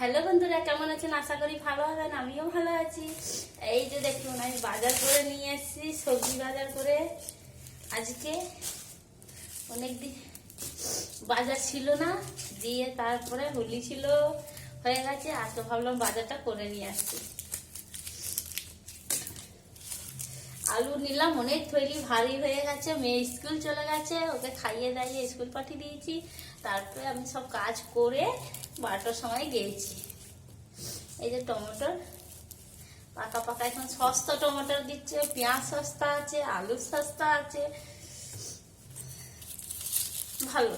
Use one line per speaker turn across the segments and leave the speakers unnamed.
Hello বন্ধুরা, কেমন আছেন? আশা করি ভালো হবেন। আমিও ভালো আছি। এই যে দেখুন, আমি বাজার করে নিয়ে এসেছি, সবজি বাজার করে। আজকে অনেকদিন বাজার ছিল না, দিয়ে তারপরে হোলি ছিল হয়ে গেছে, আর তো ভাবলাম বাজারটা করে নিয়ে আসছি। আলু নিলাম, অনেক থৈলি ভারী হয়ে গেছে। মেয়ে স্কুল চলে গেছে, ওকে খাইয়ে দাইয়ে স্কুল পাঠিয়ে দিয়েছি। তারপরে আমি সব কাজ করে 12টার সময় গিয়েছি। এই যে টমেটো পাকা পাকা, এখন সস্তা টমেটো দিচ্ছে, পেঁয়াজ সস্তা আছে, আলু সস্তা আছে, ভালো,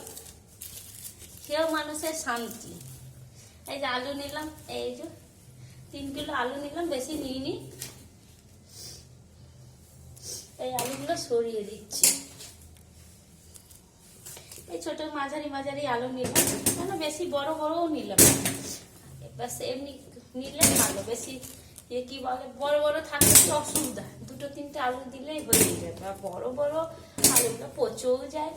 খেয়েও মানুষের শান্তি। এই যে আলু নিলাম, এই যে 3 কিলো আলু নিলাম, বেশি নিইনি। এই আলুগুলো সরিয়ে দিচ্ছি। এই ছোট মাঝারি মাঝারি আলু নিলাম, কেন বেশি বড় বড়ও নিলাম। এবার এমনি নিলে ভালো, বেশি কি বলে বড় বড় থাকলে কি অসুবিধা, 2-3টে আলু দিলেই হয়ে যাবে। আর বড় বড় আলুগুলো পচেও যায়।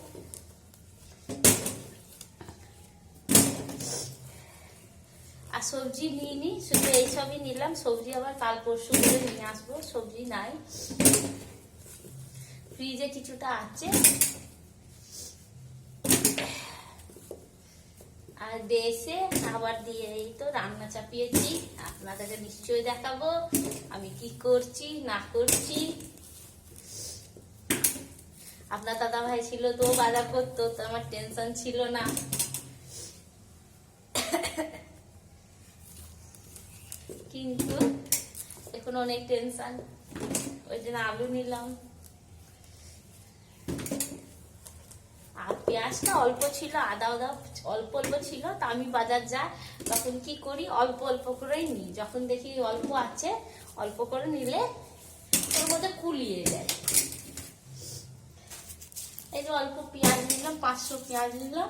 আর সবজি নিইনি, শুধু এইসবই নিলাম। সবজি আবার কাল পরশু করে নিয়ে আসবো, সবজি নাই, ফ্রিজে কিছুটা আছে। আর দেশে আবার দিয়ে এই তো রান্না চাপিয়েছি, আপনাদেরকে নিশ্চয়ই দেখাবো আমি কি করছি না করছি। আপনার দাদা ভাই ছিল তো বাজার করতো, তো আমার টেনশন ছিল না। কিন্তু এখন অনেক টেনশন, ওই জন্য আলু নিলাম। আর পেঁয়াজটা অল্প ছিল, আদা অল্প অল্প ছিল। তা আমি বাজার যাই তখন কি করি, অল্প অল্প করেই নিই। যখন দেখি অল্প আছে, অল্প করে নিলে ওর মধ্যে কুলিয়ে যায়। এই যে অল্প পেঁয়াজ নিলাম, 500 পেঁয়াজ নিলাম।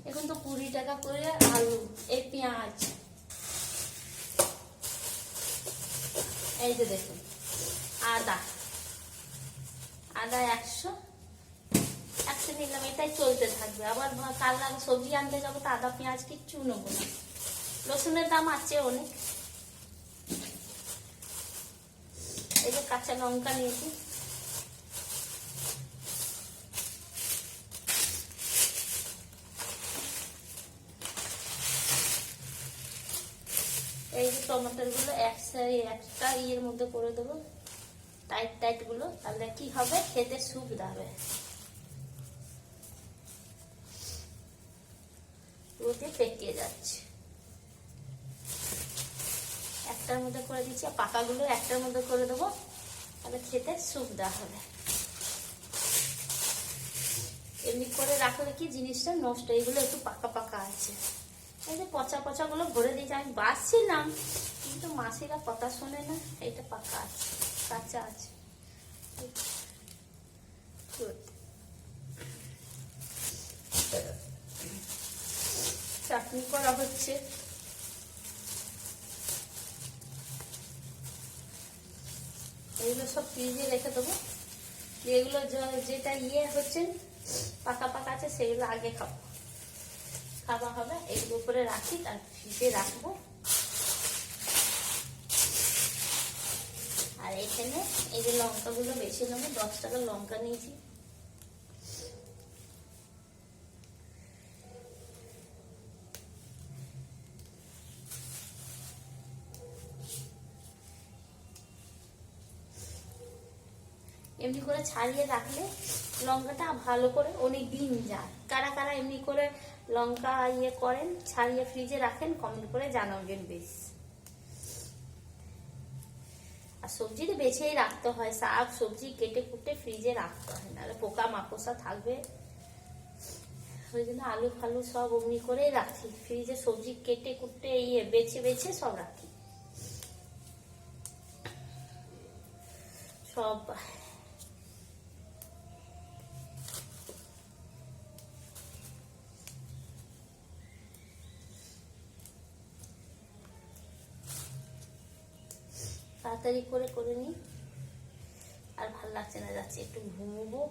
এখন তো 20 টাকা করে আলু, এই পেঁয়াজ। এই যে দেখুন, আদা 100 নিলাম, এটাই চলতে থাকবে। আবার কাল আগে সবজি আনতে যাবো, তো আদা পেঁয়াজ কিচ্ছু নেবো না। রসুনের দাম আছে অনেক। এই যে কাঁচা লঙ্কা নিয়েছি, এই যে টমেটোর গুলো একটা ইয়ের মধ্যে করে দেবো, টাইট গুলো, তাহলে কি হবে, খেতে সুবিধা হবে। রোদে পেকে যাচ্ছে, একটার মধ্যে করে দিচ্ছি, আর পাকাগুলো একটার মধ্যে করে দেবো, তাহলে খেতে সুবিধা হবে। এমনি করে রাখলে কি জিনিসটা নষ্ট, এগুলো একটু পাকা পাকা আছে। এই যে পচা পচা গুলো ভরে দিয়েছি, আমি বাসছিলাম, কিন্তু মাসিরা কথা শোনে না। এইটা পাকা আছে, কাঁচা আছে। চাটনি করা হচ্ছে। এগুলো সব ফ্রিজে রেখে দেবো। যেগুলো যেটা হচ্ছে পাকা পাকা আছে, সেগুলো আগে খাওয়া হবে। এগুলো উপরে রাখি, তার ফ্রিজে রাখবো। আর এখানে এই যে লঙ্কাগুলো বেশি নেবো, 10 টাকার লঙ্কা নিয়েছি। এমনি করে ছাড়িয়ে রাখলে লঙ্কাটা ভালো করে অনেক দিন যায়। কারা কারা এমনি করে লঙ্কা করেন, ছাড়িয়ে ফ্রিজে রাখেন, কমেন্ট করে জানাবেন বেশ। আর সবজি তো বেছেই রাখতে হয়, শাক সবজি কেটে কুটে ফ্রিজে রাখতে হয়, নাহলে পোকা মাকড়সা থাকবে। ওই জন্য আলু ফালু সব অমনি করে রাখি ফ্রিজে, সবজি কেটে কুটে বেছে বেছে সব রাখি সব। তাড়াতাড়ি করে নিই, আর ভাল লাগছে না, যাচ্ছে একটু ঘুমবো।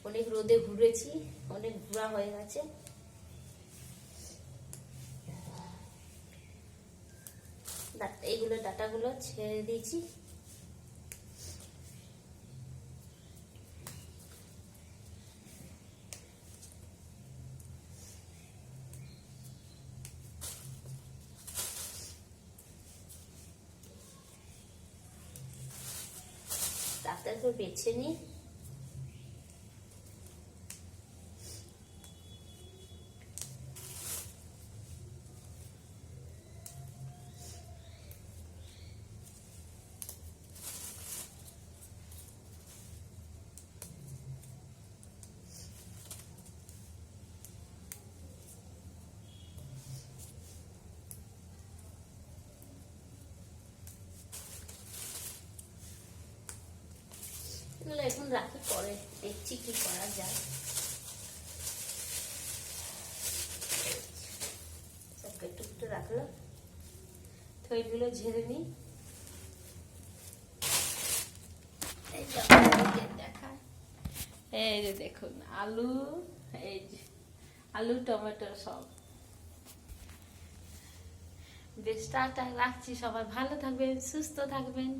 অনেক রোদে ঘুরেছি, অনেক ঘোরা হয়ে গেছে। এইগুলো ডাটাগুলো ছেড়ে দিয়েছি। ডাটাগুলো বেছে নিই। এখন রাখি, পরে দেখছি কি করা যায়। একটু একটু রাখলাম, থইগুলো ঝেড়ে নিই। দেখা, এই যে দেখুন আলু, এই যে আলু টমেটো সব। বেশ টাটা, রাখছি। সবাই ভালো থাকবেন, সুস্থ থাকবেন।